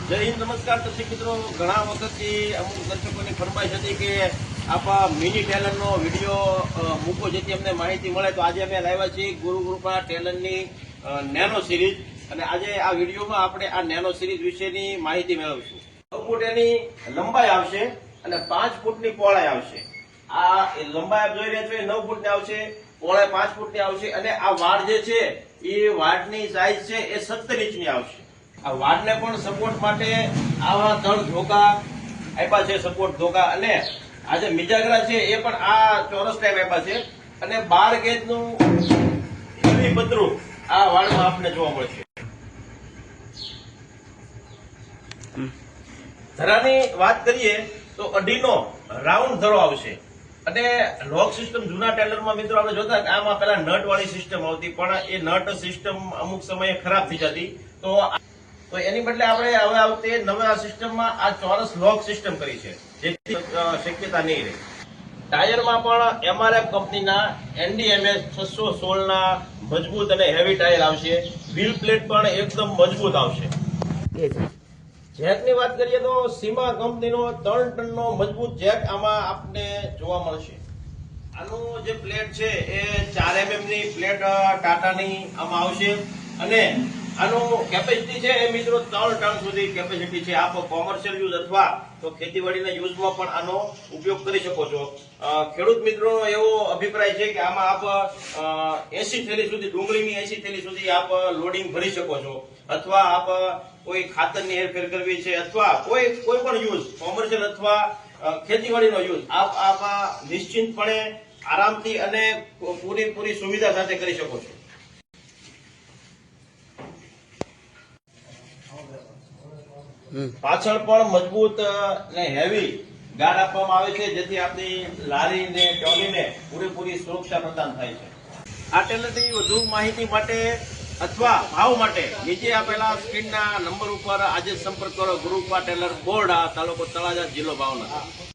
જય હિન્દ, નમસ્કાર દર્શક મિત્રો. ઘણા વખતથી અમુક દર્શકોની ફરમાઈશ હતી કે આપ મિની ટેલરનો વિડીયો મૂકો જેથી અમને માહિતી મળે. તો આજે અમે લાવ્યા છીએ ગુરુકૃપા ટેલરની નેનો સિરીઝ, અને આજે આ વિડીયોમાં આપણે આ નેનો સિરીઝ વિશેની માહિતી મેળવીશું. 9 ફૂટ એની લંબાઈ આવશે અને 5 ફૂટની પહોળાઈ આવશે. આ લંબાઈ આપ જોઈ રહ્યા છો એ 9 ફૂટની આવશે, પહોળાઈ 5 ફૂટની આવશે, અને આ વાડ જે છે એ વાડની સાઈઝ છે એ 17 ઇંચની આવશે. આ વાડને પણ સપોર્ટ માટે આવા 3 ધોકા આપ્યા છે, સપોર્ટ ધોકા, અને આ જે મિજાગરા છે એ પણ આ ચોરસ ટાઈપ આપ્યા છે, અને 12 ગેજનું હેવી પતરું આ વાડમાં આપને જોવા મળશે. ધરાની વાત કરીએ તો 2.5નો રાઉન્ડ ધરો આવશે, અને લોક સિસ્ટમ જૂના ટેલરમાં મિત્રો આપણે જોતા કે આમાં પેલા નટ વાળી સિસ્ટમ આવતી, પણ એ નટ સિસ્ટમ અમુક સમયે ખરાબ થઈ જતી, તો એની બદલે આપણે હવે આવતી નવા સિસ્ટમમાં આ ચોરસ લોક સિસ્ટમ કરી છે, જેથી શક્યતા નહીં રહે. ટાયરમાં પણ MRF કંપનીના NDMS 616ના મજબૂત અને હેવી ટાયર આવશે. વ્હીલ પ્લેટ પણ એકદમ મજબૂત આવશે. જેકની વાત કરીએ તો સીમા કંપનીનો 3 ટનનો મજબૂત જેક આમાં આપને જોવા મળશે. આનું જે પ્લેટ છે એ 4 mm ની પ્લેટ ટાટાની આમાં આવશે, અને આનું કેપેસિટી છે એ મિત્રો 3 ટન સુધી કેપેસિટી છે. આપ કોમર્શિયલ યુઝ અથવા તો ખેતીવાડીના યુઝમાં પણ આનો ઉપયોગ કરી શકો છો. ખેડૂત મિત્રોનો એવો અભિપ્રાય છે કે આમાં આપ 80 થેલી સુધી, ડુંગળીની 80 થેલી સુધી આપ લોડિંગ ભરી શકો છો, અથવા આપ કોઈ ખાતરની હેરફેર કરવી છે, અથવા કોઈ પણ યુઝ કોમર્શિયલ અથવા ખેતીવાડીનો યુઝ આપ નિશ્ચિંતપણે આરામથી અને પૂરી સુવિધા સાથે કરી શકો છો. પાછળ પણ મજબૂત અને હેવી ગાર્ડ આપવામાં આવે છે, જેથી આપની લારી ને ટ્રોલીને પૂરેપૂરી સુરક્ષા પ્રદાન થાય છે. આ ટેલરની વધુ માહિતી માટે અથવા ભાવ માટે નીચે આપેલા સ્ક્રીનના નંબર ઉપર આજે સંપર્ક કરો. ગુરુકૃપા ટેલર, બોરડા, તાલુકો તળાજા, જિલ્લો ભાવનગર.